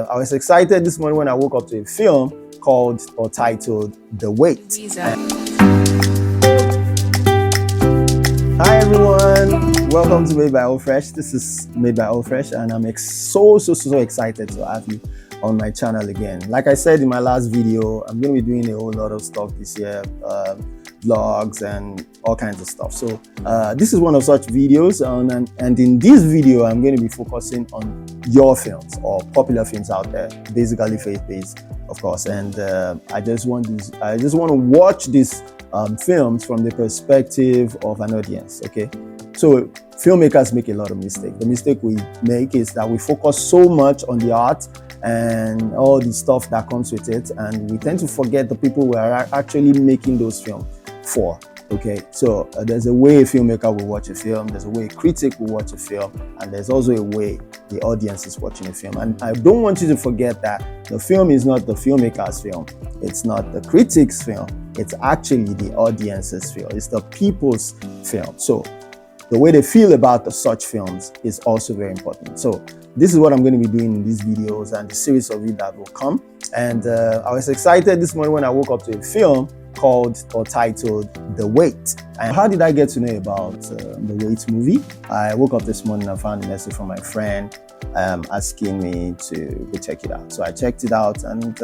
I was excited this morning when I woke up to a film called or titled The Wait. Hi everyone, welcome to madebyofresh. This is madebyofresh and I'm so excited to have you on my channel again. Like I said in my last video, I'm going to be doing a whole lot of stuff this year, vlogs and all kinds of stuff. So this is one of such videos, and in this video I'm going to be focusing on your films or popular films out there, basically faith-based, of course. And I just want to watch these films from the perspective of an audience. Okay, so filmmakers make a lot of mistakes. The mistake we make is that we focus so much on the art and all the stuff that comes with it, and we tend to forget the people we are actually making those films for. Okay, so there's a way a filmmaker will watch a film, there's a way a critic will watch a film, and there's also a way the audience is watching a film. And I don't want you to forget that the film is not the filmmaker's film, it's not the critic's film, it's actually the audience's film, it's the people's film. So the way they feel about such films is also very important. So this is what I'm going to be doing in these videos and the series of it that will come. And I was excited this morning when I woke up to a film called or titled The Wait. And how did I get to know about The Wait movie? I woke up this morning and found a message from my friend asking me to go check it out. So I checked it out, and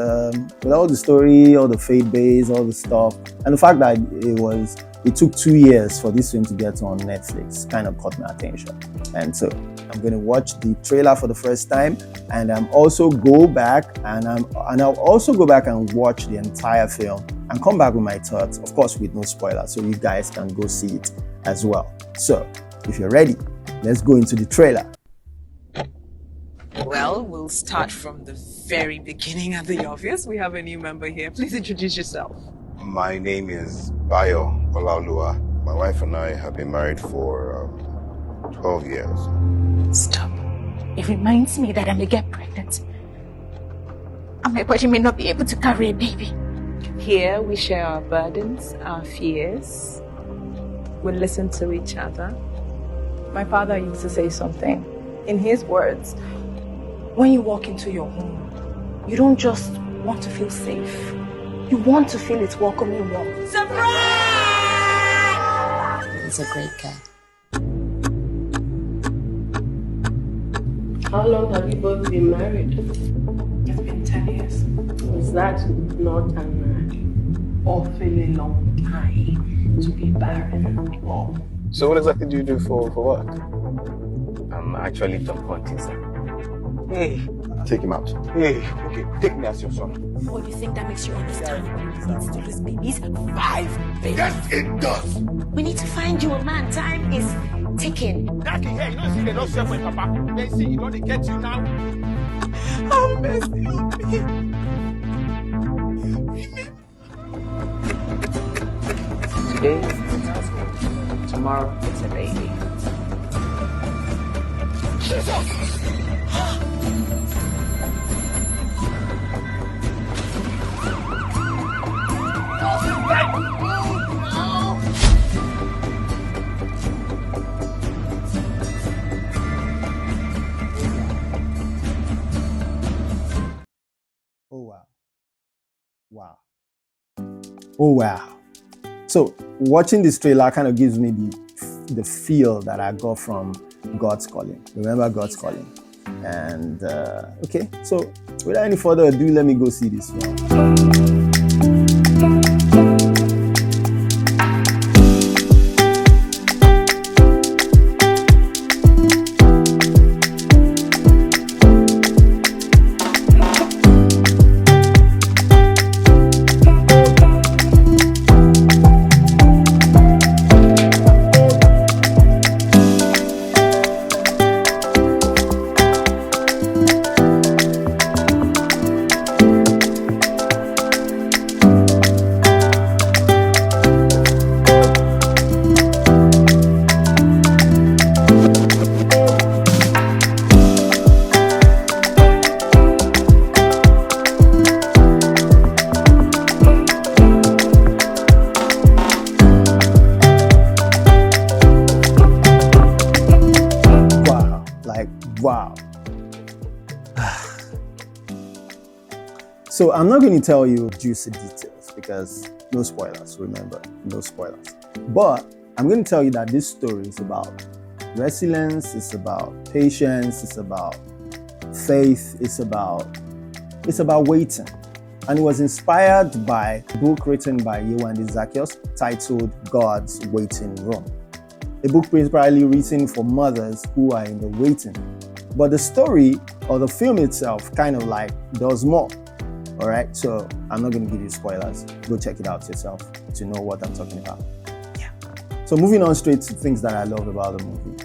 with all the story, all the faith base, all the stuff, and the fact that it took 2 years for this film to get on Netflix kind of caught my attention. And so I'm going to watch the trailer for the first time, and I'll also go back and watch the entire film and come back with my thoughts, of course with no spoilers, so you guys can go see it as well. So if you're ready, let's go into the trailer. Well, we'll start from the very beginning of the obvious. We have a new member here. Please introduce yourself. My name is Bayo Olaoluwa. My wife and I have been married for 12 years. Stop. It reminds me that I may get pregnant. And my body may not be able to carry a baby. Here we share our burdens, our fears. We listen to each other. My father used to say something. In his words, when you walk into your home, you don't just want to feel safe. You want to feel its welcoming warmth. Surprise! He's a great guy. How long have you both been married? It's been 10 years. Is that not an awfully long time to be barren? Oh. So what exactly do you do for work? I'm actually top hunting, sir. Hey. Take him out. Hey, okay, take me as your son. What do you think that makes you understand what it means to lose babies? 5 babies. Yes, it does! We need to find you a man. Time is ticking. Daddy, hey, you don't see they don't share for your papa. They see, you know they get you now. How mercy on me. Today it's a husband. Tomorrow it's a baby. Oh wow. So watching this trailer kind of gives me the feel that I got from God's Calling. Remember God's Calling? And okay, so without any further ado, let me go see this film. Wow. So I'm not going to tell you juicy details because no spoilers, remember, no spoilers. But I'm going to tell you that this story is about resilience, it's about patience, it's about faith, it's about waiting. And it was inspired by a book written by Yewande Zacchaeus titled God's Waiting Room. A book primarily written for mothers who are in the waiting. But the story or the film itself kind of like does more. All right, so I'm not going to give you spoilers. Go check it out yourself to know what I'm talking about. Yeah. So moving on straight to things that I love about the movie.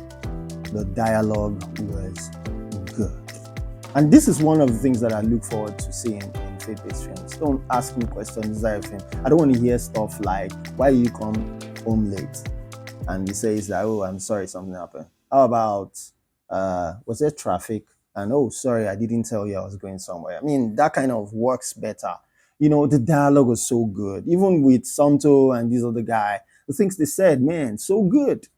The dialogue was good. And this is one of the things that I look forward to seeing in faith-based films. Don't ask me questions inside a film. I don't want to hear stuff like, why you come home late? And he says that, oh, I'm sorry, something happened. How about, was there traffic? And, oh, sorry, I didn't tell you I was going somewhere. I mean, that kind of works better. You know, the dialogue was so good. Even with Santo and this other guy, the things they said, man, so good.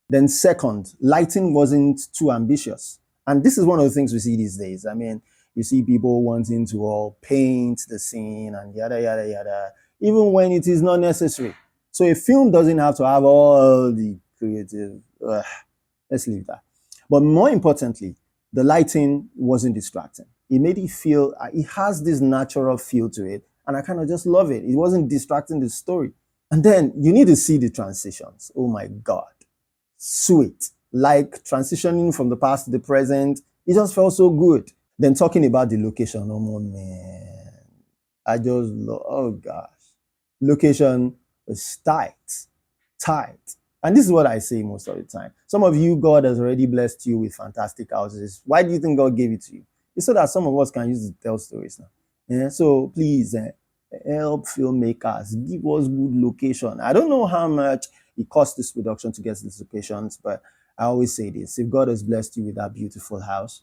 Then second, lighting wasn't too ambitious. And this is one of the things we see these days. I mean, you see people wanting to all paint the scene and yada, yada, yada, even when it is not necessary. So a film doesn't have to have all the creative, let's leave that. But more importantly, the lighting wasn't distracting. It made it feel, it has this natural feel to it. And I kind of just love it. It wasn't distracting the story. And then you need to see the transitions. Oh my God. Sweet. Like transitioning from the past to the present. It just felt so good. Then talking about the location. Oh man. I just love, oh gosh. Location is tight. And this is what I say most of the time. Some of you, God has already blessed you with fantastic houses. Why do you think God gave it to you? It's so that some of us can use it to tell stories now. Yeah? So please help filmmakers. Give us good location. I don't know how much it costs this production to get these locations, but I always say this. If God has blessed you with that beautiful house,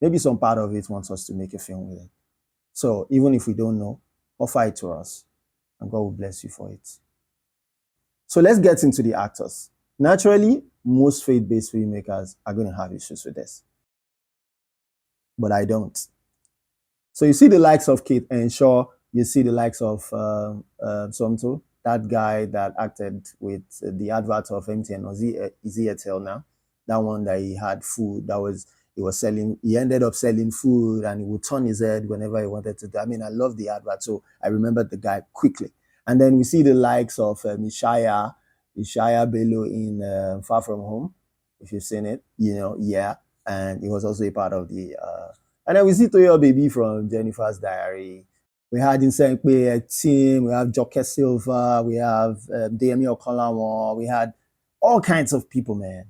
maybe some part of it wants us to make a film with it. So even if we don't know, offer it to us, and God will bless you for it. So let's get into the actors. Naturally, most faith-based filmmakers are going to have issues with this. But I don't. So you see the likes of Kate Henshaw, you see the likes of Somto, that guy that acted with the advert of MTN, or is he Airtel now? That one that he had food, he ended up selling food and he would turn his head whenever he wanted to. I mean, I love the advert, so I remembered the guy quickly. And then we see the likes of Ishaya Bello in Far From Home, if you've seen it, yeah. And he was also a part of the, and then we see Toyo Baby from Jennifer's Diary. We had Insenkwe Team, we have Joke Silva, we have Demi Okolawon, we had all kinds of people, man.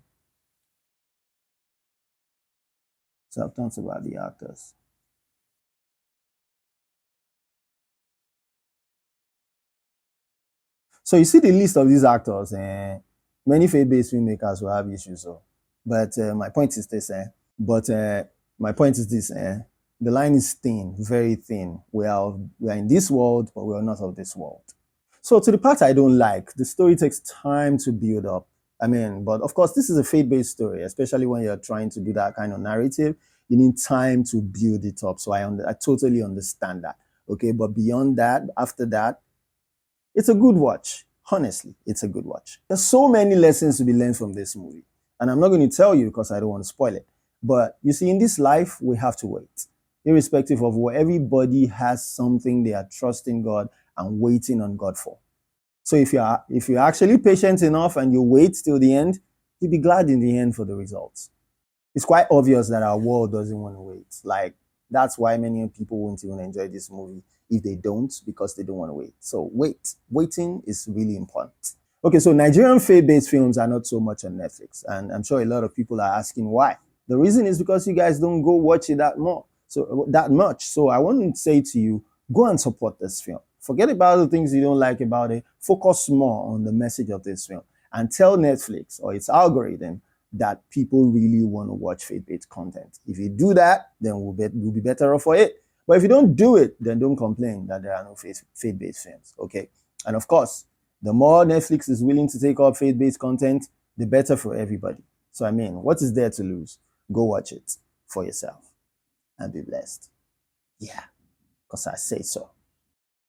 So I've talked about the actors. So you see the list of these actors, many faith-based filmmakers will have issues. But my point is this, the line is thin, very thin. We are in this world, but we are not of this world. So to the part I don't like, the story takes time to build up. I mean, but of course, this is a faith-based story, especially when you're trying to do that kind of narrative. You need time to build it up. So I totally understand that. Okay, but beyond that, after that, it's a good watch. Honestly, it's a good watch. There's so many lessons to be learned from this movie. And I'm not going to tell you because I don't want to spoil it. But you see, in this life, we have to wait. Irrespective of what, everybody has something they are trusting God and waiting on God for. So if you're actually patient enough and you wait till the end, you'll be glad in the end for the results. It's quite obvious that our world doesn't want to wait. Like, that's why many people won't even enjoy this movie if they don't, because they don't want to wait. So waiting is really important. Okay, so Nigerian faith-based films are not so much on Netflix, and I'm sure a lot of people are asking why. The reason is because you guys don't go watch it that much. So I want to say to you, go and support this film. Forget about the things you don't like about it. Focus more on the message of this film and tell Netflix or its algorithm that people really want to watch faith-based content. If you do that, then we'll be better off for it. But if you don't do it, then don't complain that there are no faith-based films, okay? And of course, the more Netflix is willing to take up faith-based content, the better for everybody. So I mean, what is there to lose? Go watch it for yourself and be blessed. Yeah. because I say so.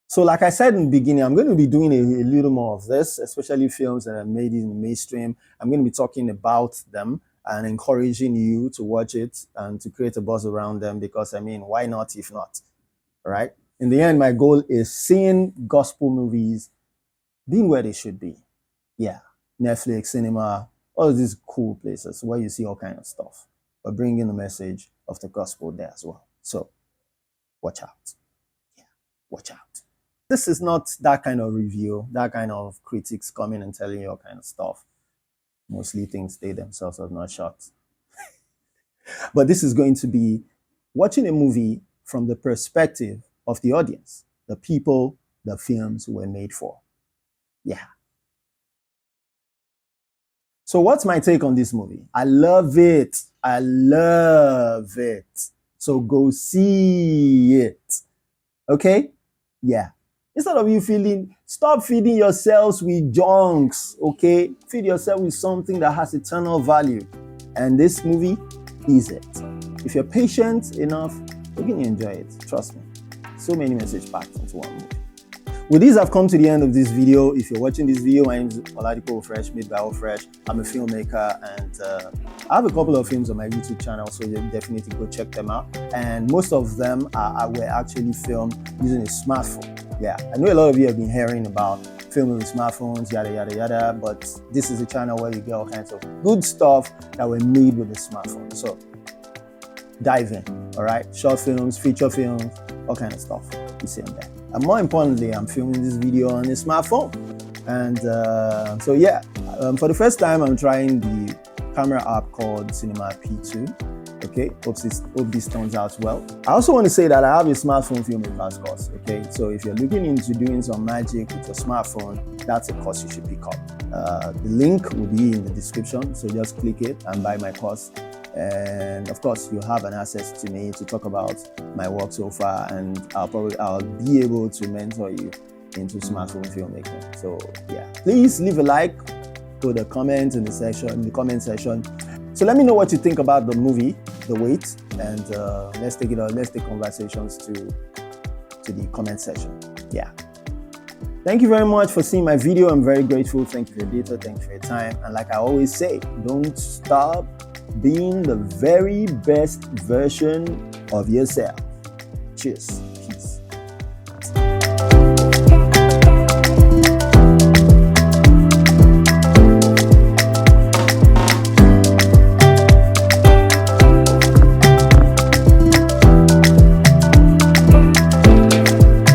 So like I said in the beginning, I'm going to be doing a little more of this, especially films that are made in the mainstream. I'm going to be talking about them and encouraging you to watch it and to create a buzz around them, because I mean, why not if not, right? In the end, my goal is seeing gospel movies being where they should be. Yeah, Netflix, cinema, all of these cool places where you see all kind of stuff, but bringing the message of the gospel there as well. So watch out. Yeah, watch out. This is not that kind of review, that kind of critics coming and telling you all kind of stuff. Mostly things they themselves have not shot. But this is going to be watching a movie from the perspective of the audience, the people the films were made for. Yeah. So what's my take on this movie? I love it. I love it. So go see it. Okay? Yeah. Instead of you stop feeding yourselves with junks, okay? Feed yourself with something that has eternal value. And this movie is it. If you're patient enough, you're going to enjoy it. Trust me. So many messages packed into one movie. With this, I've come to the end of this video. If you're watching this video, my name is OLADIPO, made by OFresh. I'm a filmmaker, and I have a couple of films on my YouTube channel, so you definitely go check them out. And most of them were actually filmed using a smartphone. Yeah, I know a lot of you have been hearing about filming with smartphones, yada, yada, yada, but this is a channel where you get all kinds of good stuff that were made with a smartphone. So dive in, all right? Short films, feature films, all kind of stuff you see on there. And more importantly, I'm filming this video on a smartphone. And so yeah, for the first time, I'm trying the camera app called Cinema P2. Okay, hope this turns out well. I also want to say that I have a smartphone filmmaker's course. Okay, so if you're looking into doing some magic with your smartphone, that's a course you should pick up. The link will be in the description, so just click it and buy my course. And of course, you have an access to me to talk about my work so far, and I'll be able to mentor you into smartphone filmmaking. So yeah, please leave a like, put a comment in the comment section. So let me know what you think about the movie, The Wait, and let's take conversations to the comment section. Yeah. Thank you very much for seeing my video. I'm very grateful. Thank you for your data. Thank you for your time. And like I always say, don't stop being the very best version of yourself. Cheers.